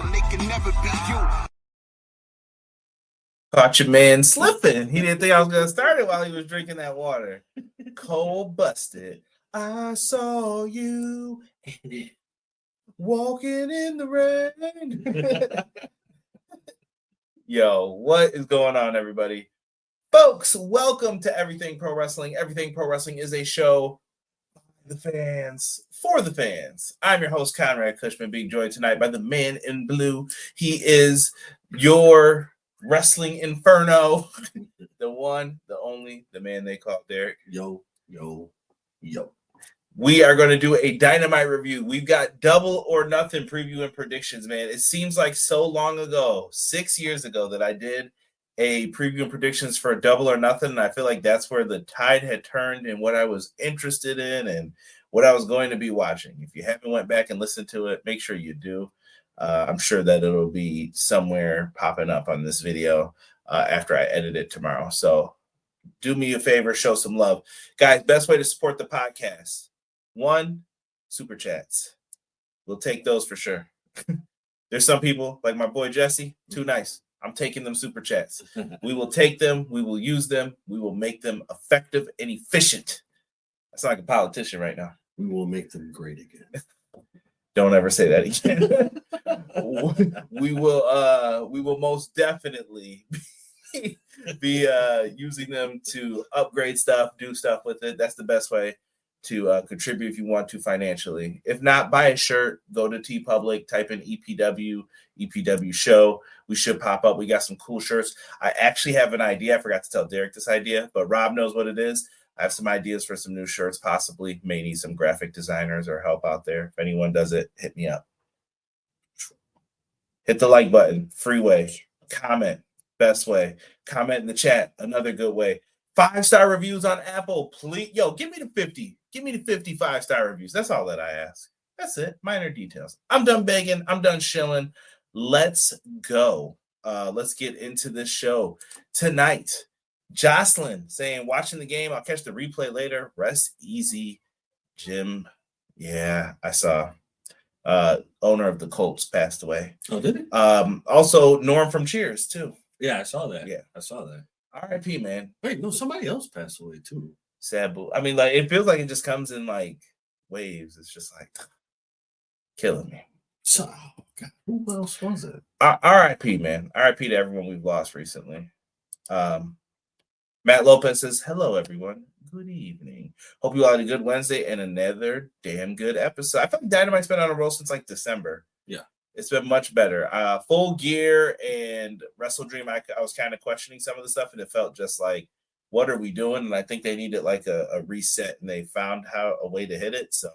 and they can never be you. Caught your man slipping. He didn't think I was going to start it while he was drinking that water. Cold busted. I saw you walking in the rain. Yo, what is going on, everybody? Folks, welcome to Everything Pro Wrestling. Everything Pro Wrestling is a show by the fans, for the fans. I'm your host, Conrad Cushman, being joined tonight by the man in blue. He is your wrestling inferno, the one, the only, the man they call Derek. Yo. We are going to do a Dynamite review. We've got Double or Nothing preview and predictions, man. It seems like so long ago, 6 years ago, that I did a preview and predictions for Double or Nothing, and I feel like that's where the tide had turned in what I was interested in and what I was going to be watching. If you haven't went back and listened to it, make sure you do. I'm sure that it'll be somewhere popping up on this video after I edit it tomorrow. So do me a favor, show some love. Guys, best way to support the podcast. 1, super chats. We'll take those for sure. There's some people, like my boy Jesse, too nice. I'm taking them super chats. We will take them. We will use them. We will make them effective and efficient. I sound like a politician right now. We will make them great again. Don't ever say that again. we will most definitely be using them to upgrade stuff, do stuff with it. That's the best way to contribute if you want to financially. If not, buy a shirt, go to TeePublic, type in EPW Show. We should pop up. We got some cool shirts. I actually have an idea. I forgot to tell Derek this idea, but Rob knows what it is. I have some ideas for some new shirts, possibly. May need some graphic designers or help out there. If anyone does it, hit me up. Hit the like button. Free way. Comment. Best way. Comment in the chat. Another good way. 5-star reviews on Apple. Please. Yo, give me the 50. Give me the 50 5-star reviews. That's all that I ask. That's it. Minor details. I'm done begging. I'm done shilling. Let's go. Let's get into this show tonight. Jocelyn saying, watching the game, I'll catch the replay later. Rest easy, Jim. Yeah, I saw. Owner of the Colts passed away. Oh, did it? Also, Norm from Cheers, too. Yeah, I saw that. Yeah. I saw that. R.I.P., man. Wait, no, somebody else passed away, too. Sad boo. I mean, like, it feels like it just comes in, like, waves. It's just, like, killing me. So, God, who else was it? R.I.P., man. R.I.P. to everyone we've lost recently. Matt Lopez says, hello, everyone. Good evening. Hope you all had a good Wednesday and another damn good episode. I feel like Dynamite's been on a roll since, like, December. Yeah. It's been much better. Full Gear and Wrestle Dream, I was kind of questioning some of the stuff, and it felt just like, what are we doing? And I think they needed, like, a reset, and they found a way to hit it, so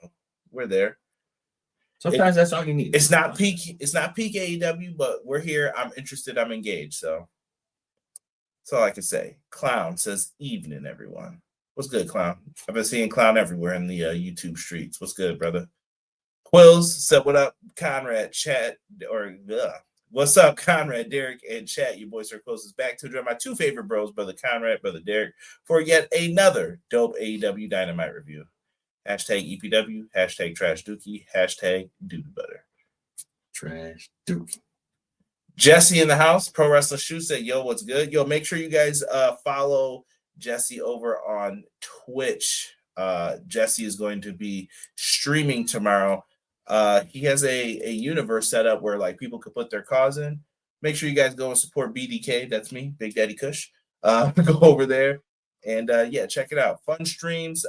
we're there. Sometimes that's all you need. It's not peak AEW, but we're here. I'm interested. I'm engaged, so that's all I can say. Clown says, evening, everyone. What's good, Clown? I've been seeing Clown everywhere in the YouTube streets. What's good, brother? Quills said, what up, Conrad, chat, what's up, Conrad, Derek, and chat? Your boy Sir Quills is back to join my two favorite bros, brother Conrad, brother Derek, for yet another dope AEW Dynamite review. Hashtag EPW, hashtag Trash Dookie, hashtag Doodoo Butter. Trash Dookie. Jesse in the house, Pro Wrestling Shoe said, yo, what's good? Yo, make sure you guys follow Jesse over on Twitch. Jesse is going to be streaming tomorrow. He has a universe set up where, like, people could put their cause in. Make sure you guys go and support BDK. That's me, Big Daddy Kush. Go over there and yeah, check it out. Fun streams.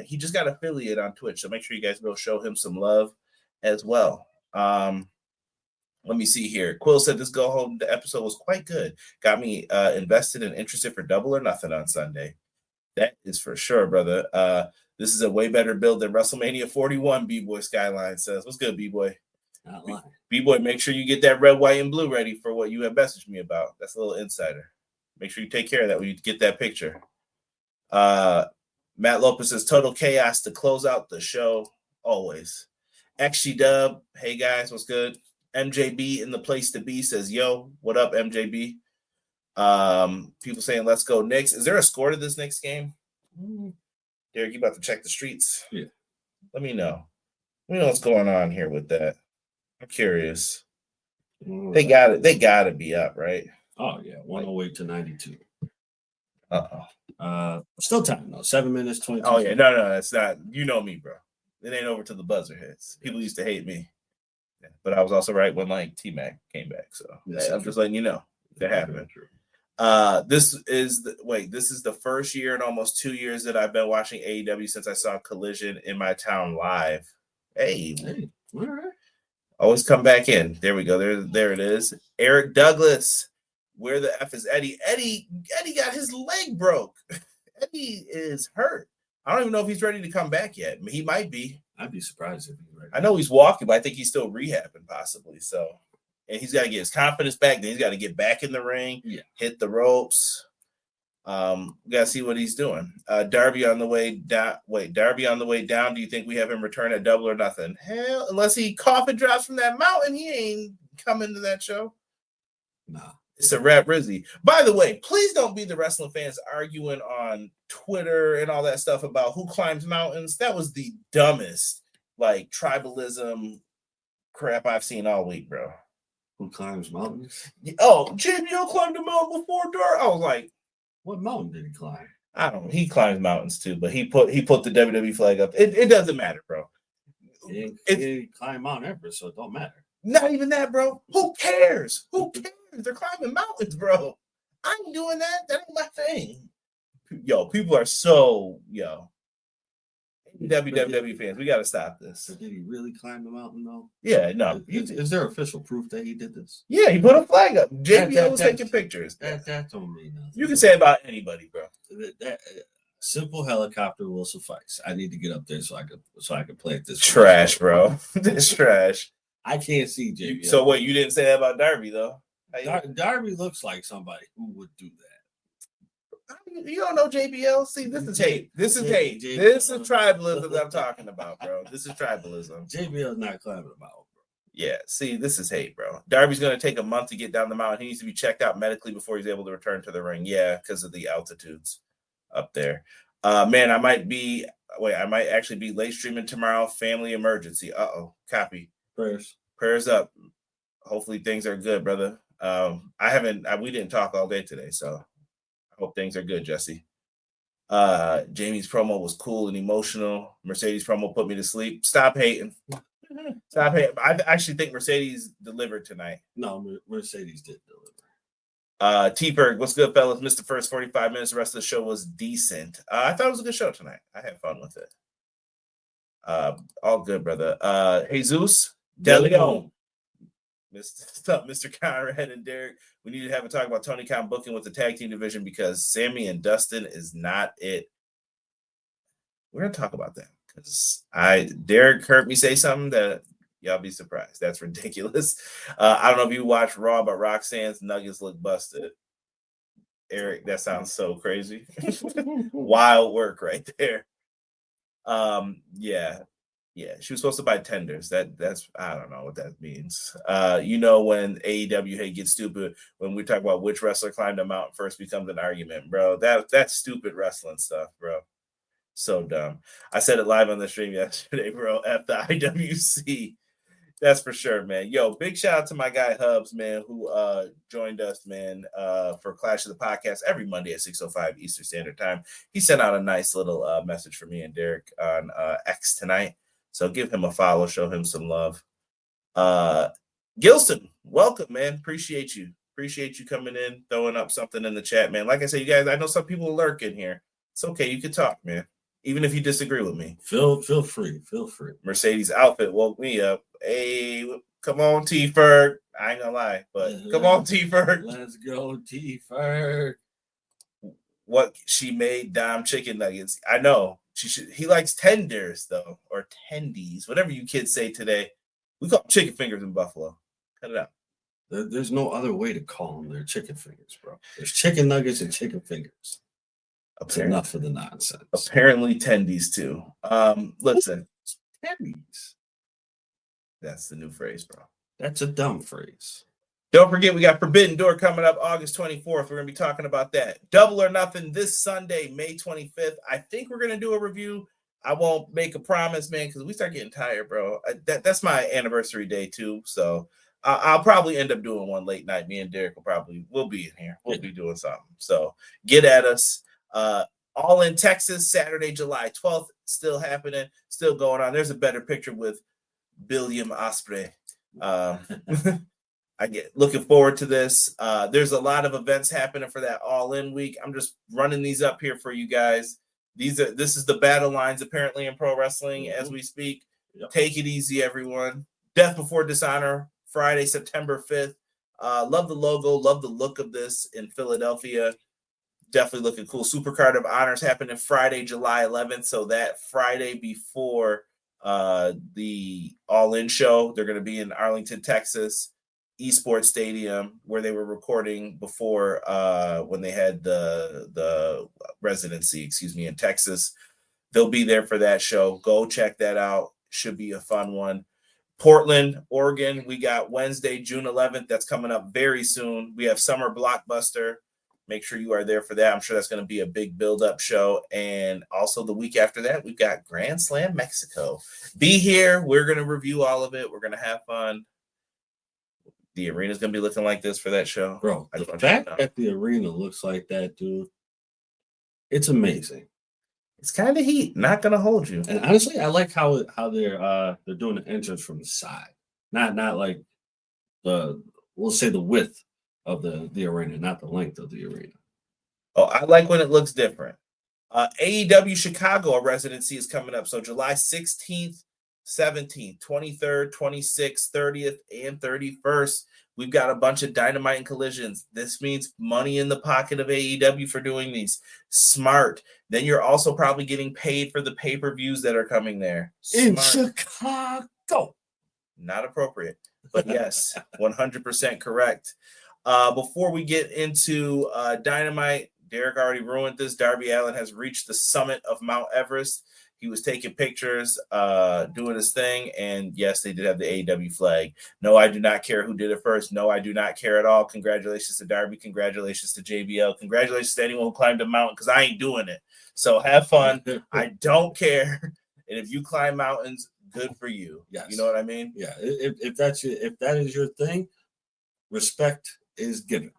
He just got affiliate on Twitch, so make sure you guys go show him some love as well. Let me see here. Quill said this go home episode was quite good. Got me invested and interested for Double or Nothing on Sunday. That is for sure, brother. This is a way better build than WrestleMania 41, B-Boy Skyline says. What's good, B-Boy? Not lying. B-Boy, make sure you get that red, white, and blue ready for what you have messaged me about. That's a little insider. Make sure you take care of that when you get that picture. Matt Lopez says, total chaos to close out the show. Always. XG Dub, hey guys, what's good? MJB in the place to be says, yo, what up, MJB? People saying, let's go Knicks. Is there a score to this Knicks game? Derek, you about to check the streets? Yeah. Let me know. Let me know what's going on here with that. I'm curious. They got it. They got to be up, right? Oh yeah, 108 to 92. Uh-oh. Still time though. 7 minutes, 22. Oh yeah, no, that's not. You know me, bro. It ain't over till the buzzer hits. People used to hate me, but I was also right when like T-Mac came back. So I'm just letting you know that happened. This is the first year in almost 2 years that I've been watching AEW since I saw Collision in my town live. Hey, all right. Always come back in. There we go. There it is. Eric Douglas. Where the F is Eddie? Eddie got his leg broke. Eddie is hurt. I don't even know if he's ready to come back yet. He might be. I'd be surprised if he's ready. I know he's walking, but I think he's still rehabbing possibly. So, and he's got to get his confidence back. Then he's got to get back in the ring, hit the ropes. We got to see what he's doing. Darby on the way down. Darby on the way down. Do you think we have him return at Double or Nothing? Hell, unless he coffin drops from that mountain, he ain't coming to that show. Nah. It's a rap Rizzy. By the way, please don't be the wrestling fans arguing on Twitter and all that stuff about who climbs mountains. That was the dumbest, like, tribalism crap I've seen all week, bro. Who climbs mountains? Oh, JBL climbed a mountain before dark. I was like, what mountain did he climb? I don't know. He climbs mountains too, but he put the WWE flag up. It doesn't matter, bro. He didn't climb Mount Everest, so it don't matter. Not even that, bro. Who cares? Who cares? They're climbing mountains, bro. I ain't doing that. That ain't my thing. Yo, people are so WWE fans. We got to stop this. So did he really climb the mountain, though? Yeah, no. Is there official proof that he did this? Yeah, he put a flag up. JBL was taking pictures. That don't mean nothing. You can say about anybody, bro. That simple helicopter will suffice. I need to get up there so I can play at this. Trash, bro. This trash. I can't see JBL. So what? You didn't say that about Darby, though? Darby looks like somebody who would do that. You don't know JBL? See, this is hate. This is hate. This is tribalism that I'm talking about, bro. This is tribalism. JBL's not climbing a mountain, bro. Yeah, see, this is hate, bro. Darby's going to take a month to get down the mountain. He needs to be checked out medically before he's able to return to the ring. Yeah, because of the altitudes up there. Man, I might actually be late streaming tomorrow. Family emergency. Copy. Prayers up. Hopefully things are good, brother. We didn't talk all day today, so I hope things are good, Jesse. Jamie's promo was cool and emotional. Mercedes promo put me to sleep. Stop hating. Stop hating. I actually think Mercedes delivered tonight. No, Mercedes did deliver. T-Berg, what's good, fellas? Missed the first 45 minutes. The rest of the show was decent. I thought it was a good show tonight. I had fun with it. All good, brother. Jesus De Leon. Mr. Conrad and Derek. We need to have a talk about Tony Khan booking with the tag team division because Sammy and Dustin is not it. We're gonna talk about that because Derek heard me say something that y'all be surprised. That's ridiculous. I don't know if you watched Raw, but Roxanne's nuggets look busted. Eric, that sounds so crazy. Wild work right there. Yeah, she was supposed to buy tenders. That's I don't know what that means. When AEW gets stupid when we talk about which wrestler climbed a mountain first becomes an argument, bro. That's stupid wrestling stuff, bro. So dumb. I said it live on the stream yesterday, bro. F the IWC. That's for sure, man. Yo, big shout out to my guy Hobbs, man, who joined us, man, for Clash of the Podcast every Monday at 6:05 Eastern Standard Time. He sent out a nice little message for me and Derek on X tonight. So give him a follow, show him some love. Gilson, welcome, man. Appreciate you. Appreciate you coming in, throwing up something in the chat, man. Like I said, you guys, I know some people lurk in here. It's okay. You can talk, man. Even if you disagree with me. Feel free. Feel free. Mercedes outfit woke me up. Hey, come on, T-Ferg. I ain't gonna lie, but come on, T-Ferg. Let's go, T-Ferg. What she made Dom chicken nuggets. I know. He likes tenders, though, or tendies, whatever you kids say today. We call them chicken fingers in Buffalo. Cut it out. There's no other way to call them. They're chicken fingers, bro. There's chicken nuggets and chicken fingers. Enough of the nonsense. Apparently, tendies, too. Listen. Tendies. That's the new phrase, bro. That's a dumb phrase. Don't forget, we got Forbidden Door coming up August 24th. We're going to be talking about that. Double or Nothing this Sunday, May 25th. I think we're going to do a review. I won't make a promise, man, because we start getting tired, bro. That's my anniversary day, too. So I'll probably end up doing one late night. Me and Derek we'll be in here. We'll be doing something. So get at us. All in Texas, Saturday, July 12th, still happening, still going on. There's a better picture with William Ospreay. I get looking forward to this. There's a lot of events happening for that all-in week. I'm just running these up here for you guys. This is the battle lines apparently in pro wrestling as we speak. Yep. Take it easy, everyone. Death Before Dishonor, Friday, September 5th. Love the logo, love the look of this in Philadelphia. Definitely looking cool. Supercard of Honors happening Friday, July 11th. So that Friday before the all-in show, they're going to be in Arlington, Texas, Esports Stadium, where they were recording before when they had the residency, in Texas. They'll be there for that show. Go check that out. Should be a fun one. Portland, Oregon, we got Wednesday, June 11th. That's coming up very soon. We have Summer Blockbuster. Make sure you are there for that. I'm sure that's going to be a big build-up show. And also the week after that, we've got Grand Slam Mexico. Be here. We're going to review all of it. We're going to have fun. The arena's going to be looking like this for that show. Bro, the fact that the arena looks like that, dude, it's amazing. It's kind of heat. Not going to hold you. And honestly, I like how they're doing the entrance from the side. Not like we'll say the width of the arena, not the length of the arena. Oh, I like when it looks different. AEW Chicago residency is coming up. So July 16th, 17th, 23rd, 26th, 30th, and 31st. We've got a bunch of Dynamite and Collisions. This means money in the pocket of AEW for doing these. Smart. Then you're also probably getting paid for the pay-per-views that are coming there. In Chicago. Not appropriate. But yes, 100% correct. Before we get into Dynamite, Derek already ruined this. Darby Allin has reached the summit of Mount Everest. He was taking pictures, doing his thing, and yes, they did have the AEW flag. No, I do not care who did it first. No, I do not care at all. Congratulations to Darby. Congratulations to JBL. Congratulations to anyone who climbed a mountain, because I ain't doing it. So have fun. I don't care. And if you climb mountains, good for you. Yes. You know what I mean? Yeah. If that is your thing, respect is given,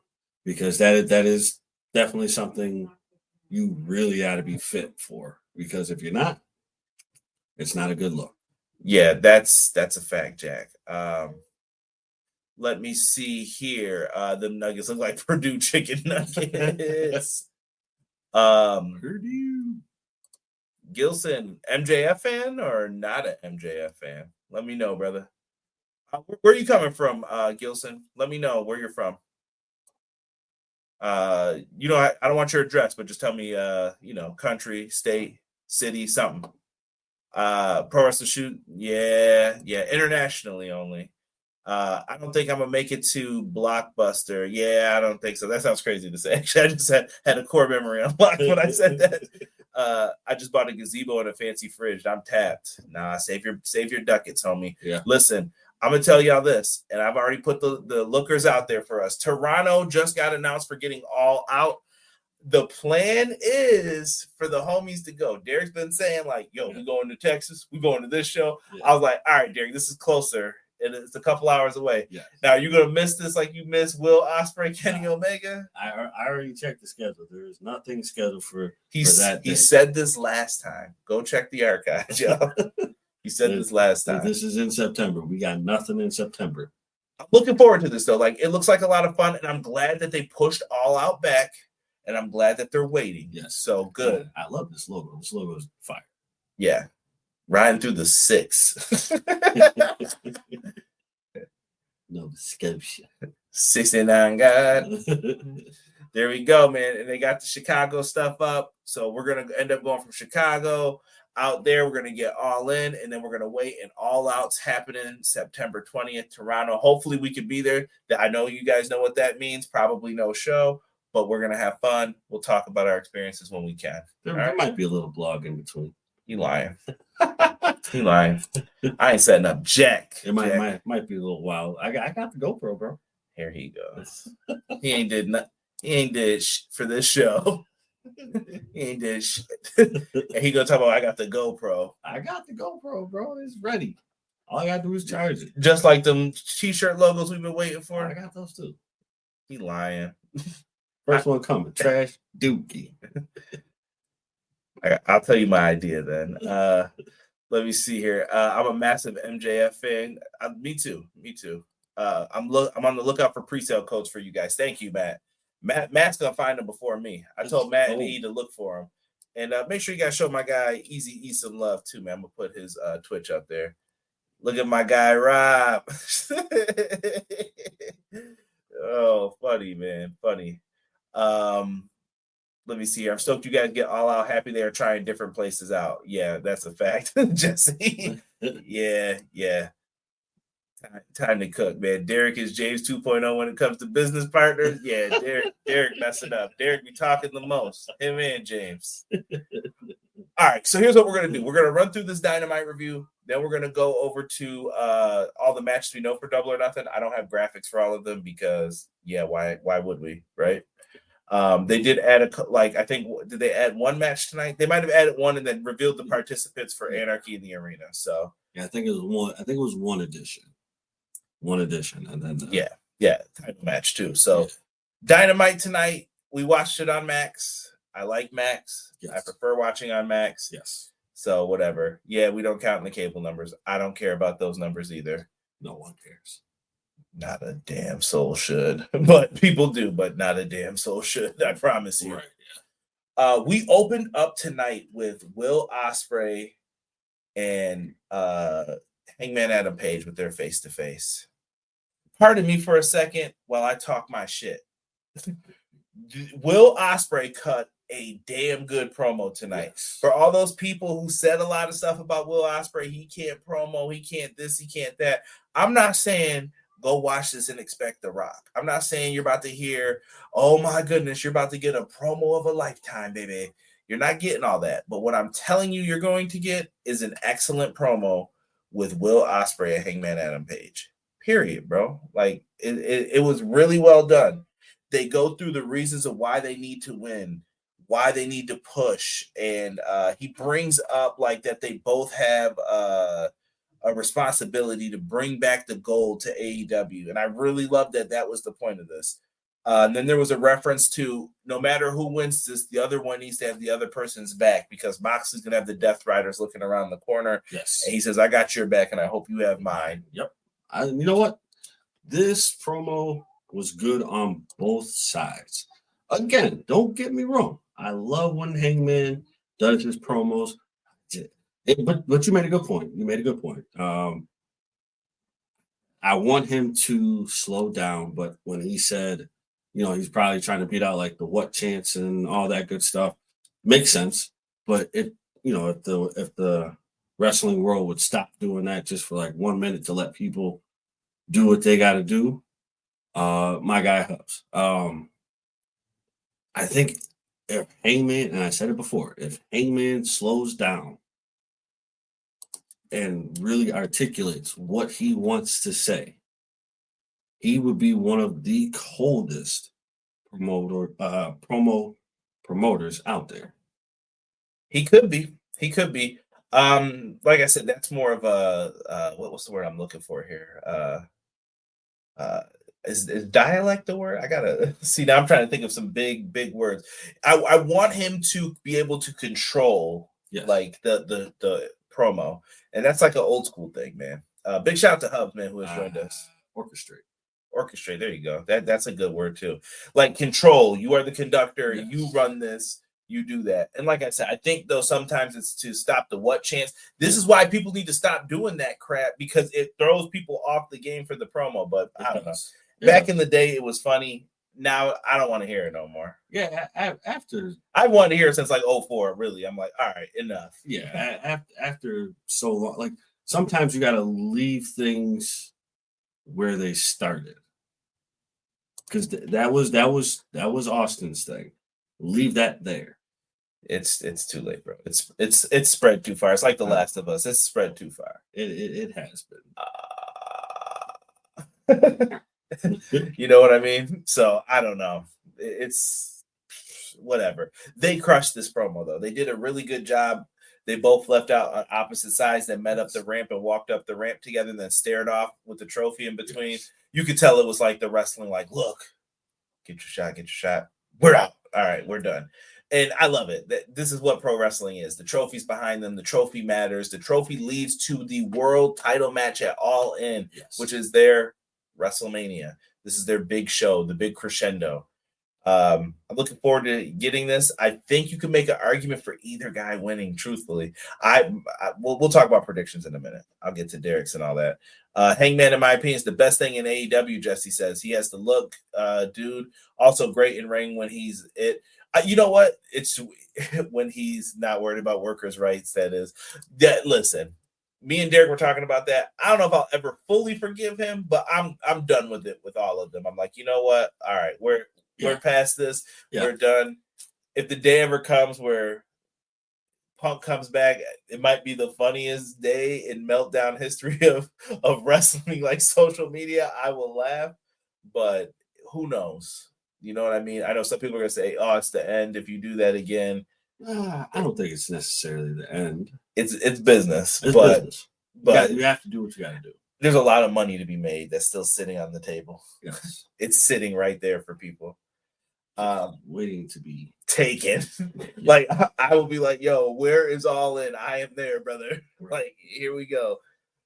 because that is definitely something you really got to be fit for, because if you're not, it's not a good look. Yeah, that's a fact, Jack. Let me see here. The Nuggets look like Purdue chicken nuggets. Purdue. Gilson, MJF fan or not an MJF fan? Let me know, brother. Where are you coming from, Gilson? Let me know where you're from. I don't want your address, but just tell me, country, state, city, something. Pro Wrestling Shoot, yeah, internationally only. I don't think I'm gonna make it to Blockbuster. Yeah, I don't think so. That sounds crazy to say. Actually, I just had a core memory unlocked when I said that. I just bought a gazebo and a fancy fridge. I'm tapped. Nah, save your ducats, homie. Yeah. Listen, I'm gonna tell y'all this, and I've already put the lookers out there for us. Toronto just got announced for getting All Out. The plan is for the homies to go. Derek's been saying, like, yo, we going to Texas. We going to this show. Yeah. I was like, all right, Derek, this is closer. And it's a couple hours away. Yes. Now, you're going to miss this like you missed Will Ospreay, Kenny Omega? I already checked the schedule. There is nothing scheduled for that day. He said this last time. Go check the archives, y'all. He said this last time. This is in September. We got nothing in September. I'm looking forward to this, though. Like, it looks like a lot of fun, and I'm glad that they pushed All Out back. And I'm glad that they're waiting. Yes. So good. I love this logo. This logo is fire. Yeah. Riding through the 6. Nova Scotia. 69 God. There we go, man. And they got the Chicago stuff up. So we're going to end up going from Chicago out there. We're going to get All In. And then we're going to wait. And All Out's happening September 20th, Toronto. Hopefully we can be there. I know you guys know what that means. Probably no show. But we're going to have fun. We'll talk about our experiences when we can. There might be a little blog in between. You lying. You lying. I ain't setting up Jack. It might be a little wild. I got the GoPro, bro. Here he goes. He ain't did for this show. He ain't did shit. And he gonna talk about I got the GoPro. I got the GoPro, bro. It's ready. All I gotta do is charge it. Just like them t-shirt logos we've been waiting for. I got those too. He lying. First one coming. Trash Dookie. I'll tell you my idea then. Let me see here. I'm a massive MJF fan. Me too. I'm on the lookout for pre-sale codes for you guys. Thank you, Matt. Matt's gonna find them before me. I told Matt and E to look for them. And make sure you guys show my guy Easy E some love too, man. I'm gonna put his Twitch up there. Look at my guy Rob. Oh, funny, man. Funny. Let me see here. I'm stoked you guys get all out. Happy they are trying different places out. Yeah, that's a fact. Jesse. Yeah. Time to cook, man. Derek is James 2.0 when it comes to business partners. Yeah, Derek messing up. Derek be talking the most. Him and James. All right, so here's what we're going to do. We're going to run through this Dynamite review. Then we're going to go over to all the matches we know for Double or Nothing. I don't have graphics for all of them because, why would we, right? They did add I think, did they add one match tonight? They might have added one and then revealed the participants for Anarchy in the Arena. So yeah, I think it was one edition. One edition, and then title match too. So Dynamite tonight. We watched it on Max. I like Max. Yes. I prefer watching on Max. Yes. So whatever. Yeah, we don't count in the cable numbers. I don't care about those numbers either. No one cares. Not a damn soul should, but people do. But not a damn soul should. I promise you. Right. Yeah. We opened up tonight with Will Ospreay and Hangman Adam Page with their face-to-face. Pardon me for a second while I talk my shit. Will Ospreay cut a damn good promo tonight. Yes. For all those people who said a lot of stuff about Will Ospreay, he can't promo, he can't this, he can't that. I'm not saying go watch this and expect The Rock. I'm not saying you're about to hear, oh my goodness, you're about to get a promo of a lifetime, baby. You're not getting all that. But what I'm telling you you're going to get is an excellent promo with Will Ospreay and Hangman Adam Page. Period, bro. Like, it was really well done. They go through the reasons of why they need to win, why they need to push. And he brings up, like, that they both have a responsibility to bring back the gold to AEW. And I really love that was the point of this. And then there was a reference to no matter who wins this, the other one needs to have the other person's back because Moxley's going to have the Death Riders looking around the corner. Yes. And he says, I got your back and I hope you have mine. Yep. You know what? This promo was good on both sides. Again, don't get me wrong. I love when Hangman does his promos. But you made a good point. I want him to slow down, but when he said, he's probably trying to beat out like the what chance and all that good stuff, makes sense. But if the wrestling world would stop doing that just for like 1 minute to let people do what they got to do, my guy Hobbs. I think if Hangman, and I said it before, if Hangman slows down and really articulates what he wants to say, he would be one of the coldest promoters out there. He could be. Like I said, that's more of a what's the word I'm looking for here? Is dialect the word? I gotta see. Now I'm trying to think of some big words. I want him to be able to control like the promo, and that's like an old school thing, man. Big shout out to Hobbs, man, who has joined us. Orchestrate. There you go. That's a good word too. Like control. You are the conductor. Yes. You run this. You do that. And like I said, I think though sometimes it's to stop the what chance. This is why people need to stop doing that crap because it throws people off the game for the promo. But I don't know. Back in the day, it was funny. Now I don't want to hear it no more. Yeah, after I wanted to hear it since like 2004. Really, I'm like, all right, enough. Yeah, after so long, like sometimes you got to leave things where they started because that was Austin's thing. Leave that there. It's too late, bro. It's spread too far. It's like The Last of Us. It's spread too far. It has been. You know what I mean? So I don't know. It's whatever. They crushed this promo though. They did a really good job. They both left out on opposite sides, then met up the ramp and walked up the ramp together, and then stared off with the trophy in between. Yes. You could tell it was like the wrestling, like, look, get your shot. We're out. All right, we're done. And I love it. This is what pro wrestling is. The trophy's behind them. The trophy matters. The trophy leads to the world title match at All In, yes, which is their WrestleMania. This is their big show, the big crescendo. I'm looking forward to getting this. I think you can make an argument for either guy winning, truthfully. We'll talk about predictions in a minute. I'll get to Derek's and all that. Hangman, in my opinion, is the best thing in AEW, Jesse says. He has the look, dude. Also great in ring when he's it. You know what? It's when he's not worried about workers' rights, that is. Listen, me and Derek were talking about that. I don't know if I'll ever fully forgive him, but I'm done with it with all of them. I'm like, you know what? All right, we're past this. Yeah. We're done. If the day ever comes where Punk comes back, it might be the funniest day in meltdown history of wrestling, like social media. I will laugh, but who knows? You know what I mean? I know some people are going to say, oh, it's the end if you do that again. I don't think it's necessarily the end. It's business. It's but, business. But you have to do what you got to do. There's a lot of money to be made that's still sitting on the table. Yes. It's sitting right there for people. Waiting to be taken. Like, I will be like, yo, where is All In? I am there, brother. Right. Like, here we go.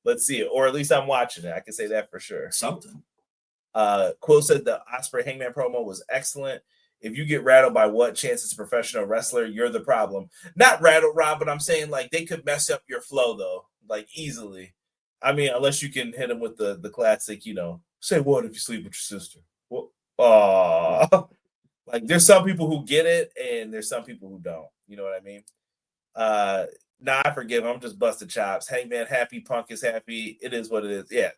Let's see it. Or at least I'm watching it. I can say that for sure. Something. Quill said the Ospreay Hangman promo was excellent. If you get rattled by what chance as a professional wrestler, you're the problem. Not rattled, Rob, but I'm saying, like, they could mess up your flow, though. Like, easily. I mean, unless you can hit them with the classic, say what if you sleep with your sister? Well, like, there's some people who get it, and there's some people who don't. You know what I mean? Nah, I forgive him. I'm just busted chops. Hangman happy, Punk is happy. It is what it is. Yeah,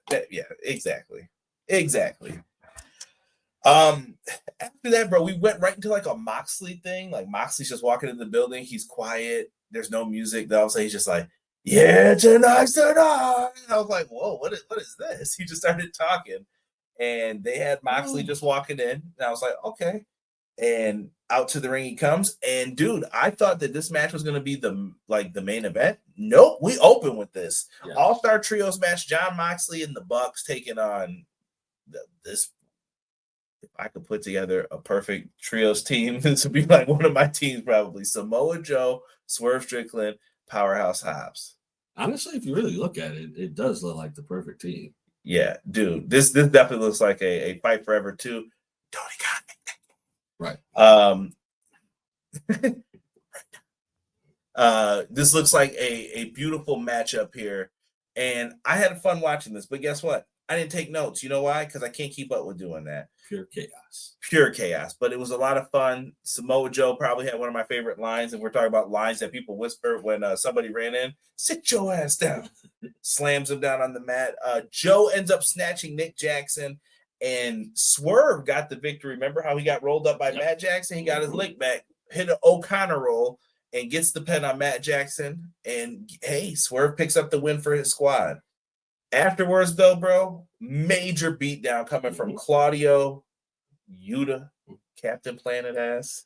exactly. After that, bro, we went right into like a Moxley thing. Like, Moxley's just walking in the building. He's quiet. There's no music. Then all of a sudden, he's just like, yeah, tonight. I was like, whoa, what is this? He just started talking. And they had Moxley just walking in. And I was like, okay. And out to the ring he comes. And dude, I thought that this match was going to be the main event. Nope, we open with this All-Star Trios match. Jon Moxley and the Bucks taking on this. If I could put together a perfect trios team, this would be like one of my teams probably. Samoa Joe, Swerve Strickland, Powerhouse Hobbs. Honestly, if you really look at it, it does look like the perfect team. Yeah, dude, this definitely looks like a fight forever too. Tony got me. Right. This looks like a beautiful matchup here, and I had fun watching this. But guess what? I didn't take notes. You know why? Because I can't keep up with doing that. Pure chaos. But it was a lot of fun. Samoa Joe probably had one of my favorite lines, and we're talking about lines that people whisper when somebody ran in. Sit your ass down. Slams him down on the mat. Joe ends up snatching Nick Jackson. And Swerve got the victory. Remember how he got rolled up by Matt Jackson? He got his lick back, hit an O'Connor roll, and gets the pin on Matt Jackson. And, hey, Swerve picks up the win for his squad. Afterwards, though, bro, major beatdown coming from Claudio, Yuta, Captain Planet ass.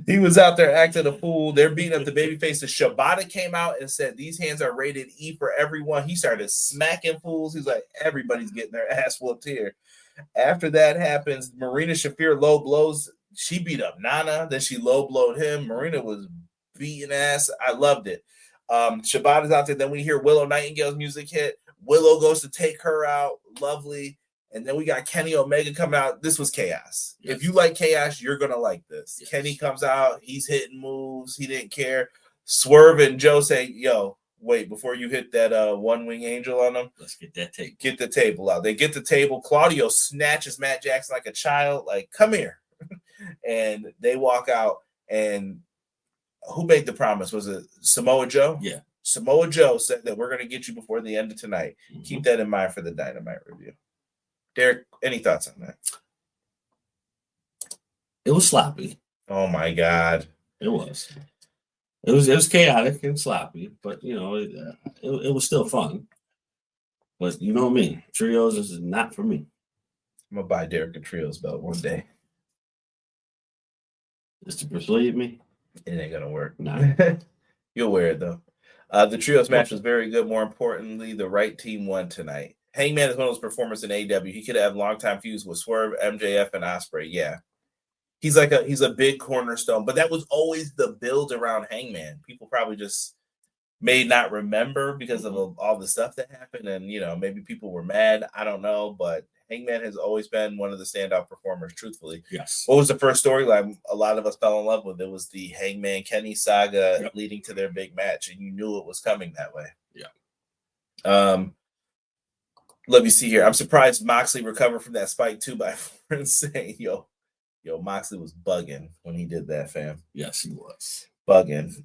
He was out there acting a fool. They're beating up the babyface. The Shibata came out and said, these hands are rated E for everyone. He started smacking fools. He's like, everybody's getting their ass whooped here. After that happens, Marina Shafir low blows. She beat up Nana. Then she low blowed him. Marina was beating ass. I loved it. Shibata's out there. Then we hear Willow Nightingale's music hit. Willow goes to take her out. Lovely. And then we got Kenny Omega coming out. This was chaos. Yes. If you like chaos, you're going to like this. Yes. Kenny comes out. He's hitting moves. He didn't care. Swerve and Joe say, yo, wait, before you hit that one-wing angel on them, let's get that table. Get the table out. They get the table. Claudio snatches Matt Jackson like a child. Like, come here. And they walk out. And who made the promise? Was it Samoa Joe? Yeah. Samoa Joe said that we're going to get you before the end of tonight. Mm-hmm. Keep that in mind for the Dynamite review. Derek, any thoughts on that? It was sloppy. Oh my God. It was chaotic and sloppy, but it was still fun. But you know me, trios is not for me. I'm gonna buy Derek a trios belt one day. Just to persuade me. It ain't gonna work. Nah. You'll wear it though. The trios match was very good. More importantly, the right team won tonight. Hangman is one of those performers in AEW. He could have longtime feuds with Swerve, MJF, and Ospreay. Yeah, he's a big cornerstone. But that was always the build around Hangman. People probably just may not remember because of all the stuff that happened, and maybe people were mad. I don't know, but Hangman has always been one of the standout performers. Truthfully, Yes. What was the first storyline a lot of us fell in love with? It was the Hangman Kenny saga leading to their big match, and you knew it was coming that way. Yeah. Let me see here. I'm surprised Moxley recovered from that spike 2x4 saying, yo, Moxley was bugging when he did that, fam. Yes, he was. Bugging.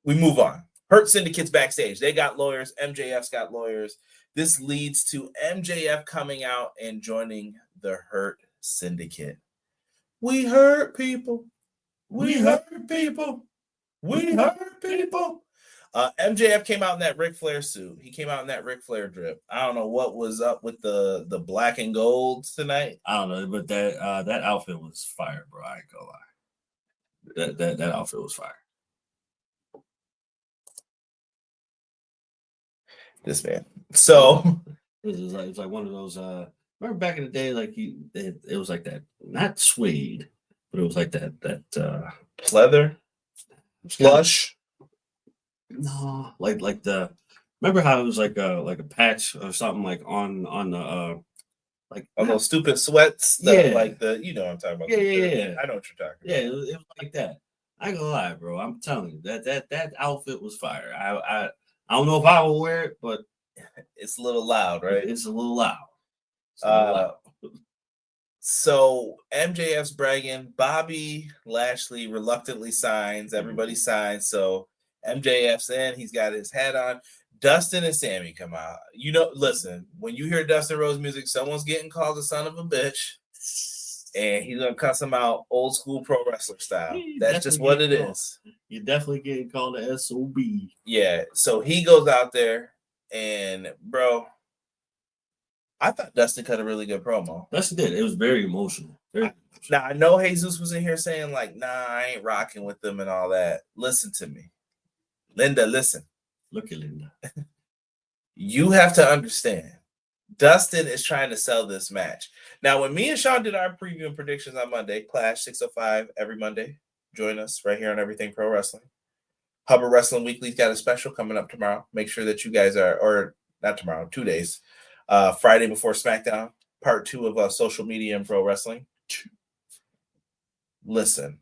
We move on. Hurt Syndicate's backstage. They got lawyers. MJF's got lawyers. This leads to MJF coming out and joining the Hurt Syndicate. We hurt people. We hurt people. We hurt people. MJF came out in that Ric Flair suit. He came out in that Ric Flair drip. I don't know what was up with the black and gold tonight. I don't know, but that outfit was fire, bro. I ain't gonna lie. That outfit was fire. This man. So it was like one of those. Remember back in the day, like it was like that, not suede, but it was like that leather, plush. No, like the. Remember how it was like a patch or something like on the like on those stupid sweats. Like what I'm talking about. Yeah. I know what you're talking about. Yeah, it was like that. I ain't gonna lie, bro. I'm telling you that outfit was fire. I don't know if I will wear it, but it's a little loud, right? It's a little loud. So MJF's bragging. Bobby Lashley reluctantly signs. Everybody signs. So MJF's in. He's got his hat on. Dustin and Sammy come out. Listen, when you hear Dustin Rhodes music, someone's getting called a son of a bitch. And he's going to cuss him out old school pro wrestler style. That's just what it is. You're definitely getting called a SOB. Yeah. So he goes out there and, bro, I thought Dustin cut a really good promo. Dustin did. It was very emotional. Now, I know Jesus was in here saying, like, nah, I ain't rocking with them and all that. Listen to me. Linda, listen. Look at Linda. You have to understand. Dustin is trying to sell this match. Now, when me and Sean did our preview and predictions on Monday, Clash 605 every Monday. Join us right here on Everything Pro Wrestling. Hubbard Wrestling Weekly's got a special coming up tomorrow. Make sure that you guys are, or not tomorrow, 2 days. Friday before SmackDown, part 2 of social media and pro wrestling. Listen,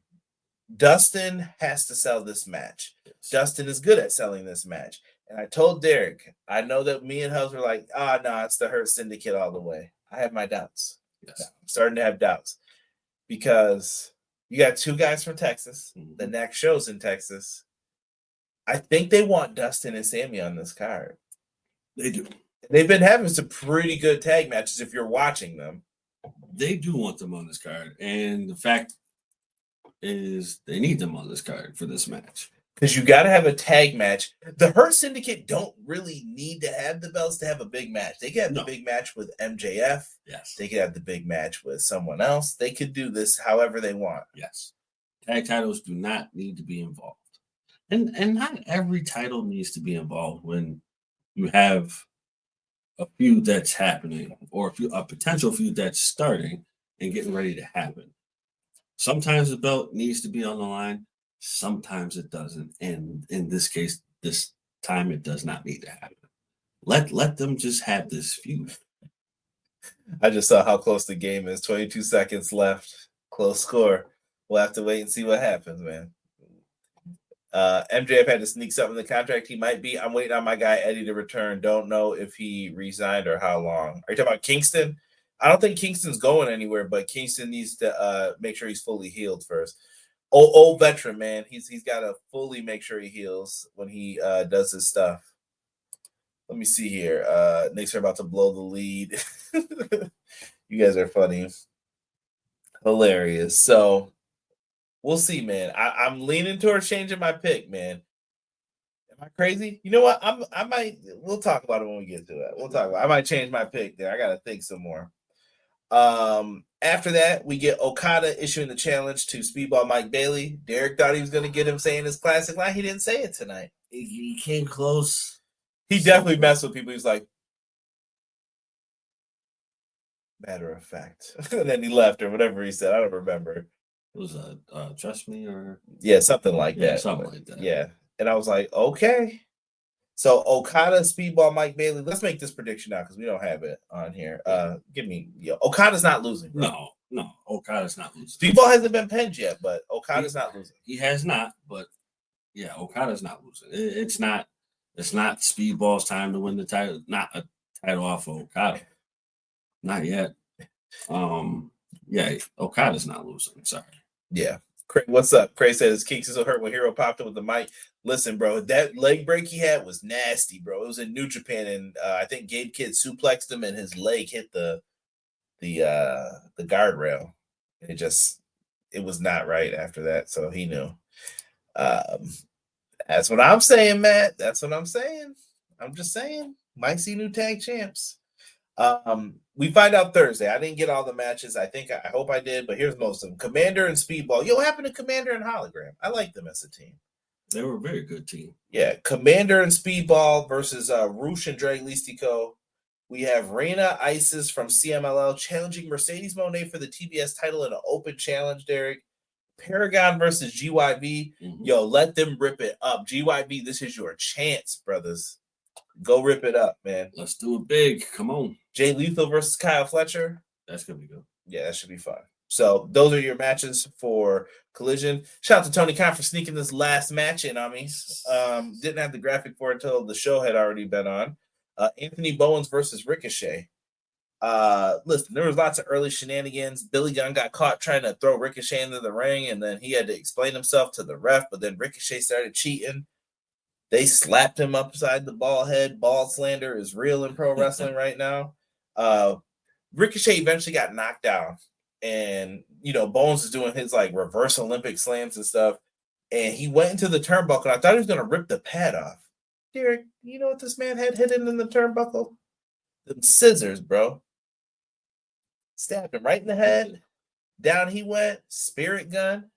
Dustin has to sell this match. Dustin is good at selling this match. And I told Derek, I know that me and Hubs were like, no, it's the Hurt Syndicate all the way. I have my doubts. Yes. I'm starting to have doubts because you got 2 guys from Texas. Mm-hmm. The next show's in Texas. I think they want Dustin and Sammy on this card. They do. They've been having some pretty good tag matches if you're watching them. They do want them on this card. And the fact is they need them on this card for this match. Because you got to have a tag match. The Hurt Syndicate don't really need to have the belts to have a big match. They could have the big match with MJF. Yes. They could have the big match with someone else. They could do this however they want. Yes. Tag titles do not need to be involved. And not every title needs to be involved when you have a feud that's happening or a potential feud that's starting and getting ready to happen. Sometimes the belt needs to be on the line. Sometimes it doesn't. And in this case, this time it does not need to happen. Let them just have this feud. I just saw how close the game is. 22 seconds left. Close score. We'll have to wait and see what happens, man. MJF had to sneak something in the contract. He might be. I'm waiting on my guy Eddie to return. Don't know if he resigned or how long. Are you talking about Kingston? I don't think Kingston's going anywhere, but Kingston needs to make sure he's fully healed first. Old veteran, man. He's got to fully make sure he heals when he does his stuff. Let me see here. Knicks are about to blow the lead. You guys are funny. Hilarious. So we'll see, man. I'm leaning towards changing my pick, man. Am I crazy? You know what? I might. We'll talk about it when we get to it. We'll talk about it. I might change my pick there. I got to think some more. After that, we get Okada issuing the challenge to Speedball Mike Bailey. Derek thought he was going to get him saying his classic line. He didn't say it tonight. He came close. He definitely messed with people. He was like, matter of fact. And then he left or whatever he said. I don't remember. It was trust me or something like that. Something like that. Yeah. And I was like, okay. So Okada, Speedball, Mike Bailey. Let's make this prediction now because we don't have it on here. Okada's not losing. Bro. No, Okada's not losing. Speedball hasn't been pinned yet, but Okada's not losing. He has not, but yeah, Okada's not losing. It's not Speedball's time to win the title. Not a title off of Okada. Not yet. Okada's not losing. Sorry. Yeah. Craig, what's up? Craig says his kinks still hurt when Hero popped up with the mic. Listen, bro, that leg break he had was nasty, bro. It was in New Japan, and I think Gabe Kidd suplexed him, and his leg hit the guardrail. It was not right after that, so he knew. That's what I'm saying, Matt. That's what I'm saying. I'm just saying. Might see new tag champs. We find out Thursday. I didn't get all the matches. I hope I did, but here's most of them. Commander and Speedball. What happened to Commander and Hologram? I like them as a team. They were a very good team. Yeah, Commander and Speedball versus Roosh and Drag Listico. We have Reina Isis from CMLL challenging Mercedes Moné for the TBS title in an open challenge, Derek. Paragon versus GYV. Mm-hmm. Yo, let them rip it up. GYV, this is your chance, brothers. Go rip it up, man. Let's do it big. Come on. Jay Lethal versus Kyle Fletcher. That's going to be good. Yeah, that should be fun. So those are your matches for Collision. Shout out to Tony Khan for sneaking this last match in on me. Didn't have the graphic for it until the show had already been on. Anthony Bowens versus Ricochet. Listen, there was lots of early shenanigans. Billy Gunn got caught trying to throw Ricochet into the ring, and then he had to explain himself to the ref, but then Ricochet started cheating. They slapped him upside the ball head. Ball slander is real in pro wrestling right now. Ricochet eventually got knocked down. And, Bones is doing his, reverse Olympic slams and stuff. And he went into the turnbuckle. And I thought he was going to rip the pad off. Derek, you know what this man had hidden in the turnbuckle? Them scissors, bro. Stabbed him right in the head. Down he went. Spirit gun.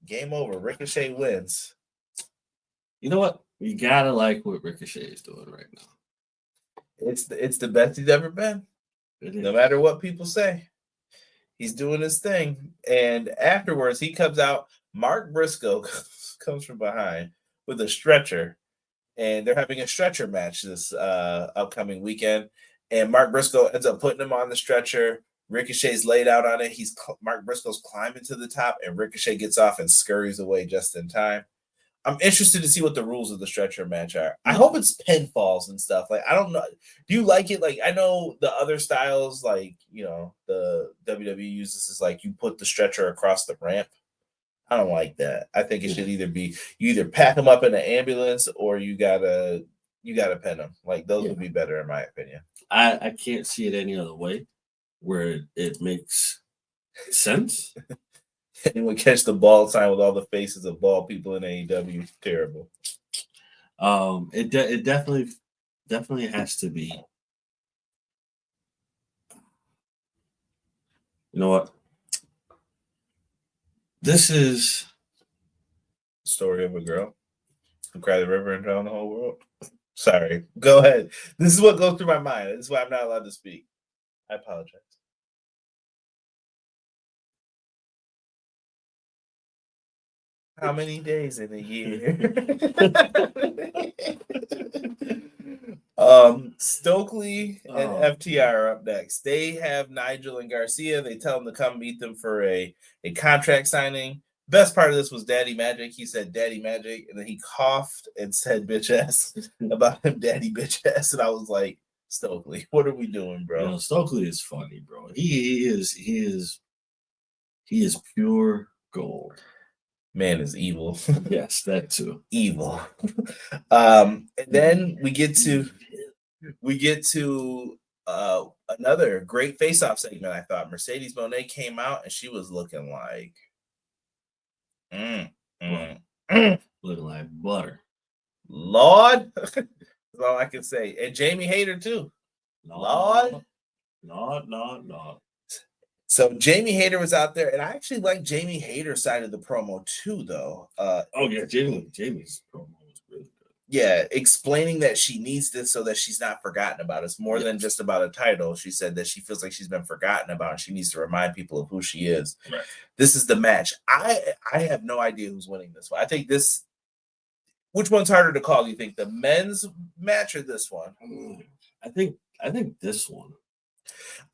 Game over. Ricochet wins. You know what? You gotta like what Ricochet is doing right now. It's the best he's ever been. No matter what people say. He's doing his thing. And afterwards, he comes out. Mark Briscoe comes from behind with a stretcher. And they're having a stretcher match this upcoming weekend. And Mark Briscoe ends up putting him on the stretcher. Ricochet's laid out on it. Mark Briscoe's climbing to the top. And Ricochet gets off and scurries away just in time. I'm interested to see what the rules of the stretcher match are. I hope it's pinfalls and stuff. I don't know. Do you like it? I know the other styles, the WWE uses is you put the stretcher across the ramp. I don't like that. I think it should either be you either pack them up in an ambulance or you gotta pin them. Those would be better in my opinion. I can't see it any other way where it makes sense. Anyone catch the ball sign with all the faces of bald people in AEW? Terrible. It definitely has to be. You know what? This is the story of a girl who cried the river and drowned the whole world. Sorry. Go ahead. This is what goes through my mind. This is why I'm not allowed to speak. I apologize. How many days in a year? Stokely and FTR are up next. They have Nigel and Garcia. They tell them to come meet them for a contract signing. Best part of this was Daddy Magic. He said Daddy Magic, and then he coughed and said bitch ass about him, Daddy bitch ass. And I was like, Stokely, what are we doing, bro? Stokely is funny, bro. He is pure gold. Man is evil. Yes, that too. Evil. And then we get to another great face-off segment. I thought Mercedes Moné came out and she was looking like looking like butter. Lord, that's all I can say. And Jamie Hayter too. Lord. So Jamie Hayter was out there, and I actually like Jamie Hayter's side of the promo too, though. Oh yeah, Jamie's promo was really good. Yeah, explaining that she needs this so that she's not forgotten about. It's more than just about a title. She said that she feels like she's been forgotten about, and she needs to remind people of who she is. Right. This is the match. I have no idea who's winning this one. I think this. Which one's harder to call? Do you think the men's match or this one? I think this one.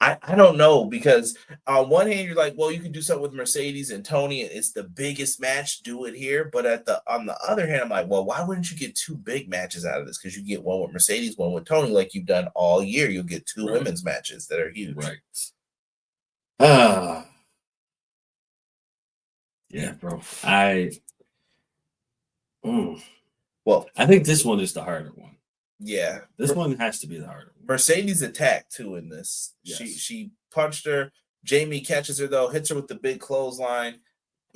I don't know, because on one hand you're like, well, you can do something with Mercedes and Toni. It's the biggest match, do it here. But on the other hand, I'm like, well, why wouldn't you get two big matches out of this? Because you get one with Mercedes, one with Toni, like you've done all year. You'll get two women's matches that are huge. Right. Yeah, bro. Well, I think this one is the harder one. Yeah, this one has to be the harder one. Mercedes attacked too in this. Yes. She punched her. Jamie catches her though, hits her with the big clothesline,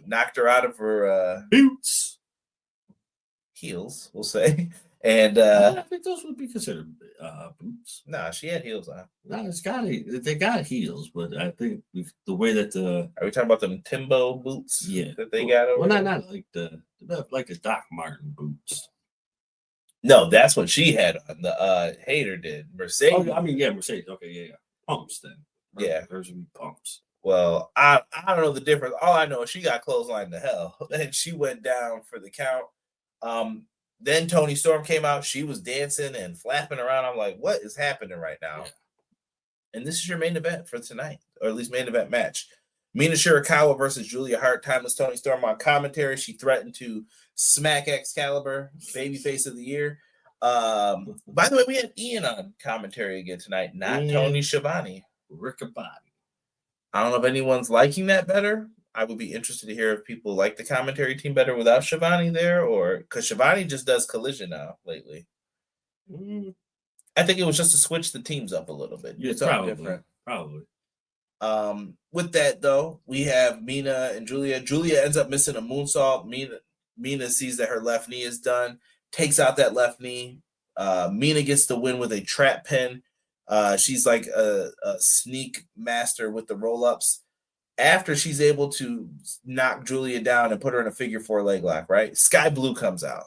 knocked her out of her boots, heels, we'll say. And I think those would be considered boots. No, she had heels on. No, they got heels, but I think the way that are we talking about them Timbo boots? Yeah, that they got over. Well, not like the Doc Martin boots. No, that's what she had on. The Hayter did. Mercedes. Oh, I mean, yeah, Mercedes. Okay, yeah. Pumps then. Yeah. Hers would be pumps. Well, I don't know the difference. All I know is she got clotheslined to hell. And she went down for the count. Then Toni Storm came out. She was dancing and flapping around. I'm like, what is happening right now? Yeah. And this is your main event for tonight, or at least main event match. Mina Shirakawa versus Julia Hart. Timeless Toni Storm on commentary. She threatened to smack Excalibur, babyface of the year. By the way, we had Ian on commentary again tonight, not Tony Schiavone. Riccaboni. I don't know if anyone's liking that better. I would be interested to hear if people like the commentary team better without Schiavone there, or because Schiavone just does Collision now lately. I think it was just to switch the teams up a little bit. Yeah, probably. With that though, we have Mina and Julia. Julia ends up missing a moonsault. Mina sees that her left knee is done, takes out that left knee. Mina gets the win with a trap pin. She's like a sneak master with the roll-ups. After she's able to knock Julia down and put her in a figure four leg lock, right? Sky Blue comes out.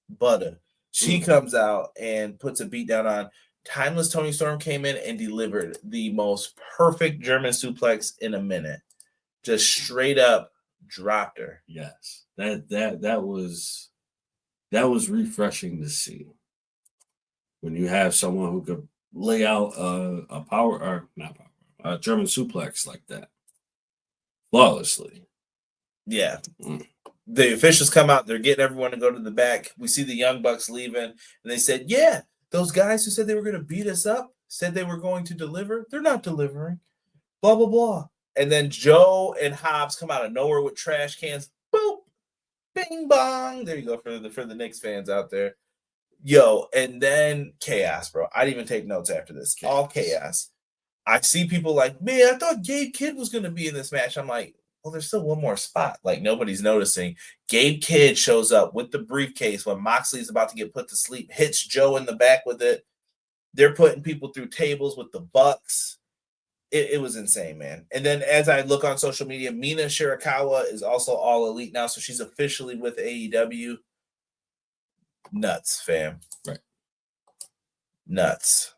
Butter. She comes out and puts a beat down on. Timeless Toni Storm came in and delivered the most perfect German suplex in a minute. Just straight up dropped her. Yes. That was refreshing to see. When you have someone who could lay out a German suplex like that flawlessly. Yeah. The officials come out, they're getting everyone to go to the back. We see the Young Bucks leaving, and they said, yeah, those guys who said they were going to beat us up, said they were going to deliver. They're not delivering. Blah, blah, blah. And then Joe and Hobbs come out of nowhere with trash cans. Boop. Bing, bong. There you go for the Knicks fans out there. Yo, and then chaos, bro. I didn't even take notes after this. All chaos. I see people like, man, I thought Gabe Kidd was going to be in this match. I'm like, well, there's still one more spot. Like, nobody's noticing. Gabe Kidd shows up with the briefcase when Moxley's about to get put to sleep, hits Joe in the back with it. They're putting people through tables with the Bucks. It was insane, man. And then as I look on social media, Mina Shirakawa is also all elite now, so she's officially with AEW. Nuts, fam. Right. Nuts.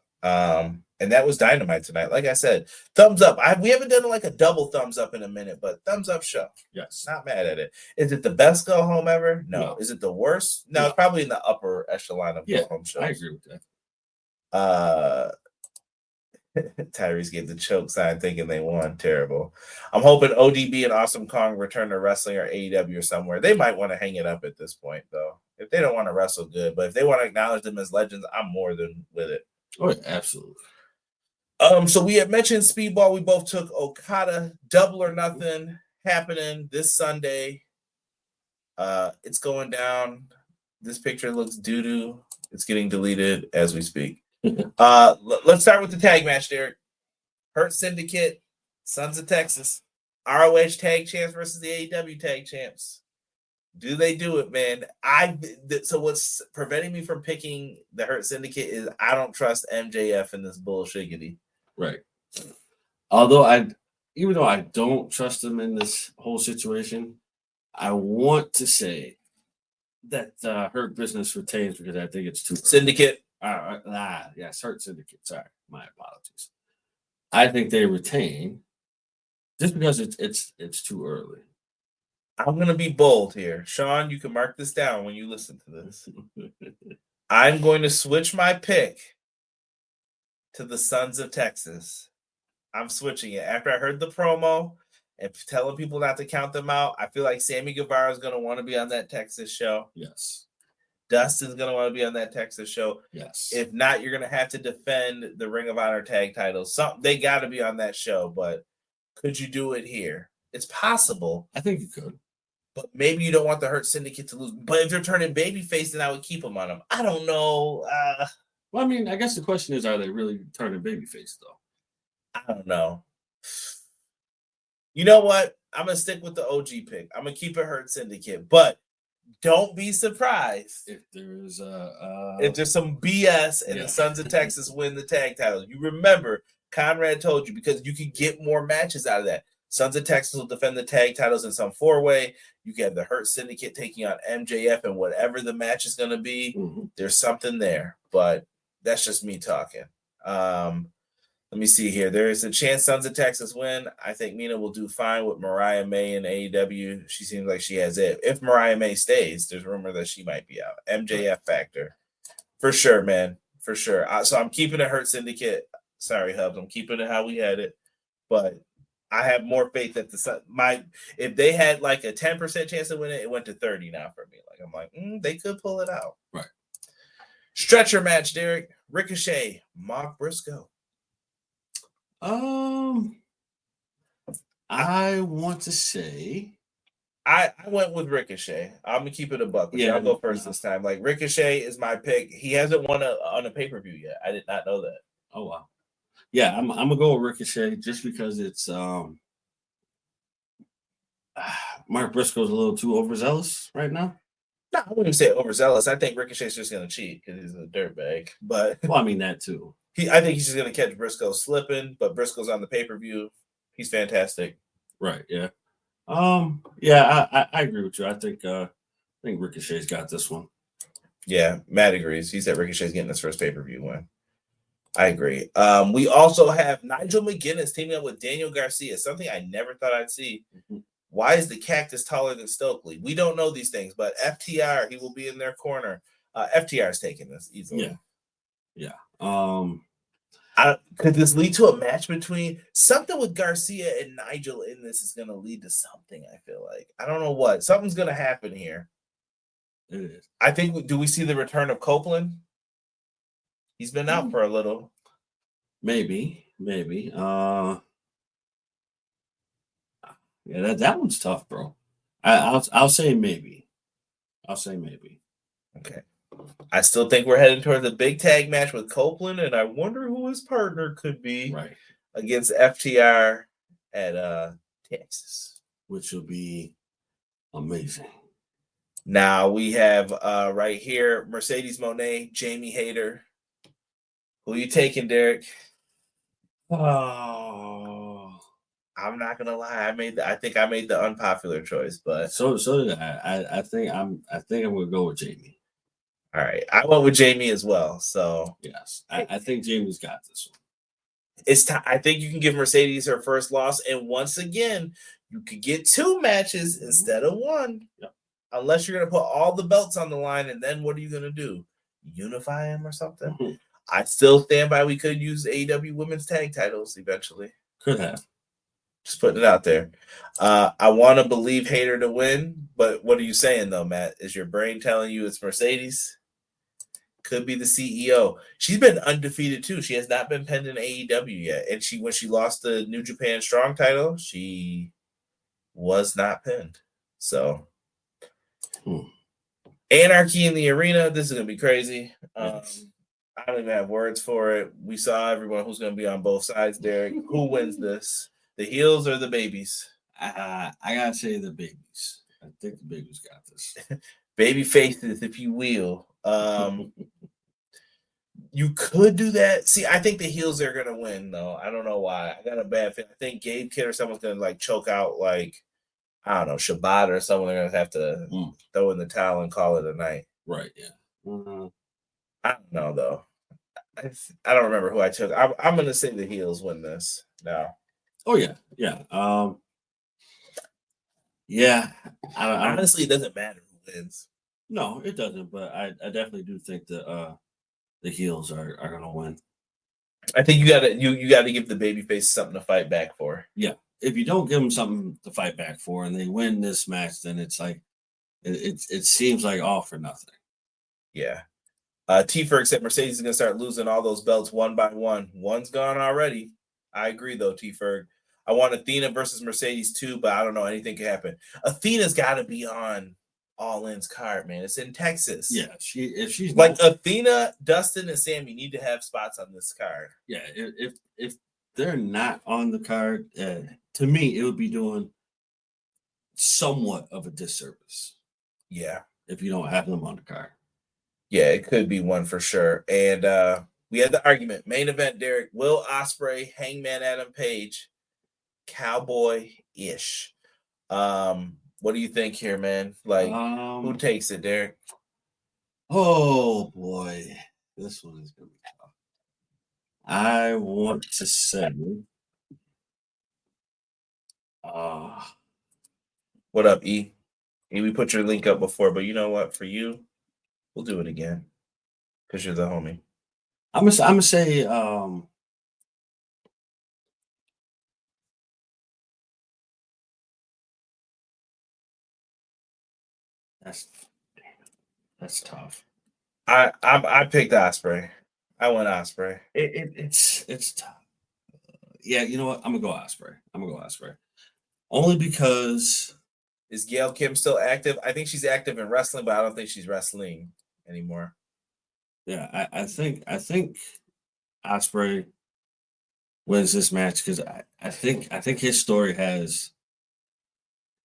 And that was Dynamite tonight. Like I said, thumbs up. We haven't done like a double thumbs up in a minute, but thumbs up show. Yes. Not mad at it. Is it the best go home ever? No. Is it the worst? No, it's probably in the upper echelon of go home shows. I agree with that. Tyrese gave the choke sign thinking they won. Terrible. I'm hoping ODB and Awesome Kong return to wrestling or AEW or somewhere. They might want to hang it up at this point, though. If they don't want to wrestle, good. But if they want to acknowledge them as legends, I'm more than with it. Oh, absolutely. So we had mentioned Speedball. We both took Okada. Double or Nothing happening this Sunday. It's going down. This picture looks doo-doo. It's getting deleted as we speak. Let's start with the tag match, Derek. Hurt Syndicate, Sons of Texas, ROH tag champs versus the AEW tag champs. Do they do it, man? So what's preventing me from picking the Hurt Syndicate is I don't trust MJF in this bullshit. Right. Although even though I don't trust him in this whole situation, I want to say that Hurt Business retains because I think it's too Syndicate. Yes, Hurt Syndicate. Sorry, my apologies. I think they retain just because it's too early. I'm going to be bold here. Sean, you can mark this down when you listen to this. I'm going to switch my pick to the Sons of Texas. I'm switching it. After I heard the promo and telling people not to count them out, I feel like Sammy Guevara is going to want to be on that Texas show. Yes. Dustin's going to want to be on that Texas show. Yes. If not, you're going to have to defend the Ring of Honor tag titles. They got to be on that show, but could you do it here? It's possible. I think you could. But maybe you don't want the Hurt Syndicate to lose. But if they're turning babyface, then I would keep them on them. I don't know. Well, I mean, I guess the question is, are they really turning babyface, though? I don't know. You know what? I'm going to stick with the OG pick. I'm going to keep it Hurt Syndicate. But don't be surprised if there's some BS and the Sons of Texas win the tag titles. You remember, Conrad told you, because you could get more matches out of that. Sons of Texas will defend the tag titles in some four-way. You can have the Hurt Syndicate taking on MJF and whatever the match is going to be. Mm-hmm. There's something there, but that's just me talking. Let me see here. There is a chance Sons of Texas win. I think Mina will do fine with Mariah May in AEW. She seems like she has it. If Mariah May stays, there's rumor that she might be out. MJF factor. For sure, man. For sure. So I'm keeping it Hurt Syndicate. Sorry, Hubs. I'm keeping it how we had it. But I have more faith that if they had like a 10% chance to win it, it went to 30 now for me. Like I'm like, they could pull it out. Right. Stretcher match, Derek. Ricochet, Mark Briscoe. I want to say I went with Ricochet. I'm gonna keep it a buck. Yeah, I'll go first this time. Like Ricochet is my pick. He hasn't won on a pay-per-view yet. I did not know that. Oh wow. Yeah, I'm gonna go with Ricochet just because it's Mark Briscoe's a little too overzealous right now. No, I wouldn't say overzealous. I think Ricochet's just gonna cheat because he's a dirtbag. But well, I mean that too. I think he's just gonna catch Briscoe slipping, but Briscoe's on the pay-per-view. He's fantastic. Right, yeah. I agree with you. I think Ricochet's got this one. Yeah, Matt agrees. He said Ricochet's getting his first pay-per-view win. I agree. We also have Nigel McGuinness teaming up with Daniel Garcia, something I never thought I'd see. Mm-hmm. Why is the Cactus taller than Stokely? We don't know these things, but FTR, he will be in their corner. FTR is taking this easily. Yeah. Could this lead to a match between something with Garcia and Nigel in this is going to lead to something, I feel like. I don't know what. Something's going to happen here. It is. I think, do we see the return of Copeland? He's been out for a little. Maybe. Yeah, that one's tough, bro. I'll say maybe. Okay. I still think we're heading towards a big tag match with Copeland, and I wonder who his partner could be against FTR at Texas. Which will be amazing. Now we have right here Mercedes Moné, Jamie Hayter. Who are you taking, Derek? Oh, I'm not gonna lie. I think I made the unpopular choice, but so did I. I think I'm gonna go with Jamie. All right, I went with Jamie as well. So yes, I think Jamie's got this one. It's time. I think you can give Mercedes her first loss, and once again, you could get 2 matches instead of 1. Yep. Unless you're gonna put all the belts on the line, and then what are you gonna do? Unify them or something? Mm-hmm. I still stand by. We could use AEW women's tag titles eventually. Could have. Just putting it out there. I want to believe Hayter to win, but what are you saying though, Matt? Is your brain telling you it's Mercedes? Could be the CEO. She's been undefeated too. She has not been pinned in AEW yet, and when she lost the New Japan Strong title, she was not pinned. So, Anarchy in the arena. This is gonna be crazy. I don't even have words for it. We saw everyone who's going to be on both sides, Derek. Who wins this? The heels or the babies? I got to say the babies. I think the babies got this. Baby faces, if you will. You could do that. See, I think the heels are gonna win, though. I don't know why. I got a bad feeling. I think Gabe Kidd or someone's gonna like choke out, like, I don't know, Shabbat or someone. They're gonna have to throw in the towel and call it a night. Right? Yeah. I don't know though. I don't remember who I took. I'm gonna say the heels win this now. Oh yeah. Yeah. Honestly, it doesn't matter who wins. No, it doesn't. But I definitely do think that the heels are gonna win. I think you gotta give the babyface something to fight back for. Yeah. If you don't give them something to fight back for, and they win this match, then it's like it seems like all for nothing. Yeah. T-Ferg said Mercedes is gonna start losing all those belts one by one. One's gone already. I agree though, T-Ferg. I want Athena versus Mercedes too, but I don't know. Anything can happen. Athena's got to be on All In's card, man. It's in Texas. Yeah, if she's like not, Athena, Dustin, and Sammy need to have spots on this card. Yeah, if they're not on the card, to me, it would be doing somewhat of a disservice. Yeah, if you don't have them on the card. Yeah, it could be one for sure. And we had the argument. Main event, Derek, Will Ospreay, Hangman Adam Page, cowboy-ish. What do you think here, man? Like, who takes it, Derek? Oh, boy. This one is going to be tough. I want to say... what up, E? E, we put your link up before, but you know what? For you, we'll do it again because you're the homie. I'm gonna say that's tough. I picked Ospreay. I went Ospreay. It's tough. Yeah, you know what? I'm gonna go Ospreay. Only because is Gail Kim still active? I think she's active in wrestling, but I don't think she's wrestling anymore. Yeah, I think Ospreay wins this match because I think his story has.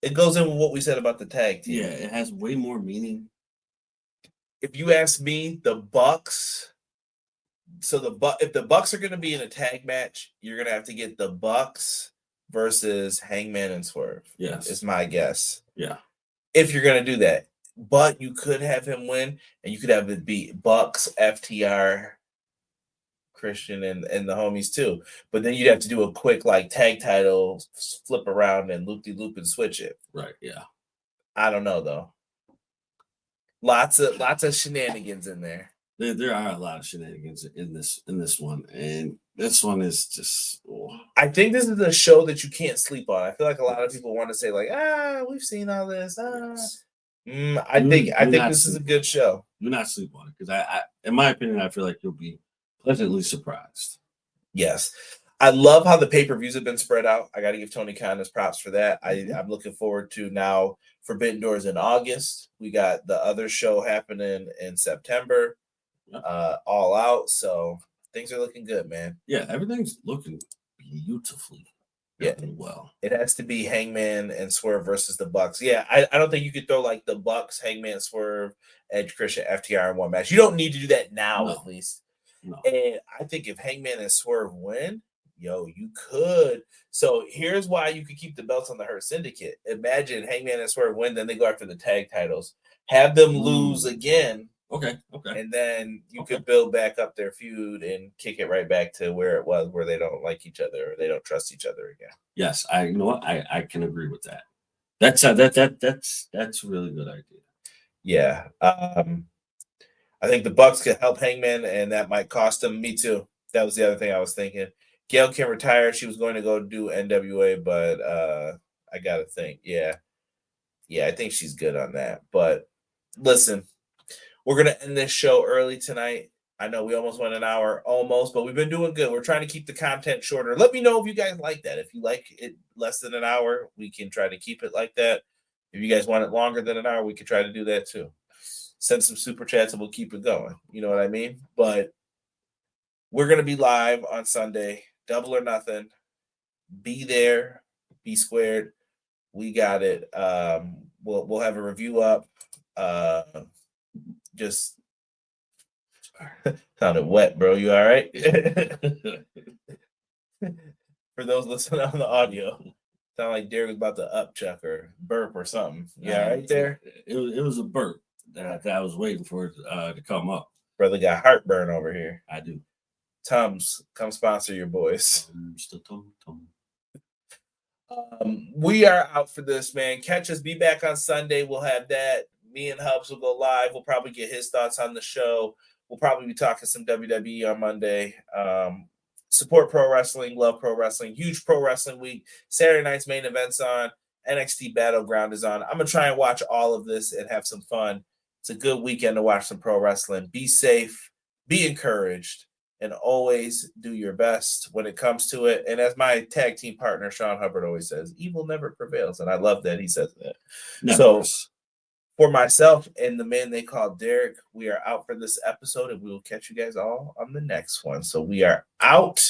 It goes in with what we said about the tag team. Yeah, it has way more meaning. If you ask me, the Bucks. So if the Bucks are going to be in a tag match, you're going to have to get the Bucks versus Hangman and Swerve. Yes, is my guess. Yeah, if you're going to do that, but you could have him win, and you could have it be Bucks, FTR, Christian, and the homies too. But then you'd have to do a quick like tag title flip around and loop and switch it. Right. Yeah. I don't know though. Lots of shenanigans in there. There are a lot of shenanigans in this one, and this one is just. Oh. I think this is a show that you can't sleep on. I feel like a lot of people want to say like, we've seen all this. Yes. I think this is a good show. Do not sleep on it because I, in my opinion, I feel like you'll be pleasantly surprised. Yes. I love how the pay-per-views have been spread out. I got to give Tony Khan his props for that. I'm looking forward to now Forbidden Doors in August. We got the other show happening in September. All Out. So things are looking good, man. Yeah, everything's looking beautifully. Yeah, well. It has to be Hangman and Swerve versus the Bucks. Yeah, I don't think you could throw like the Bucks, Hangman, Swerve, Edge, Christian, FTR in one match. You don't need to do that now, at least. No. And I think if Hangman and Swerve win, you could. So here's why you could keep the belts on the Hurt Syndicate. Imagine Hangman and Swerve win, then they go after the tag titles. Have them lose again. Okay. And then you could build back up their feud and kick it right back to where it was, where they don't like each other or they don't trust each other again. Yes, I can agree with that. That's a really good idea. Yeah. I think the Bucks could help Hangman, and that might cost them. Me too. That was the other thing I was thinking. Gail can retire. She was going to go do NWA, but I got to think. Yeah, I think she's good on that. But listen, we're going to end this show early tonight. I know we almost went an hour, but we've been doing good. We're trying to keep the content shorter. Let me know if you guys like that. If you like it less than an hour, we can try to keep it like that. If you guys want it longer than an hour, we could try to do that too. Send some super chats and we'll keep it going. You know what I mean? But we're going to be live on Sunday, Double or Nothing. Be there, be squared. We got it. We'll have a review up. Just Sounded wet, bro. You all right? For those listening on the audio, sound like Derek was about to upchuck or burp or something. Yeah, right there. It was a burp that I was waiting for it to come up. Brother got heartburn over here. I do. Tums, come sponsor your boys. We are out for this, man. Catch us. Be back on Sunday. We'll have that. Me and Hobbs will go live. We'll probably get his thoughts on the show. We'll probably be talking some WWE on Monday. Support pro wrestling. Love pro wrestling. Huge pro wrestling week. Saturday night's main event's on. NXT Battleground is on. I'm going to try and watch all of this and have some fun. It's a good weekend to watch some pro wrestling. Be safe. Be encouraged. And always do your best when it comes to it. And as my tag team partner, Sean Hubbard, always says, evil never prevails. And I love that he says that. Never. So for myself and the man they call Derek, we are out for this episode, and we will catch you guys all on the next one. So we are out.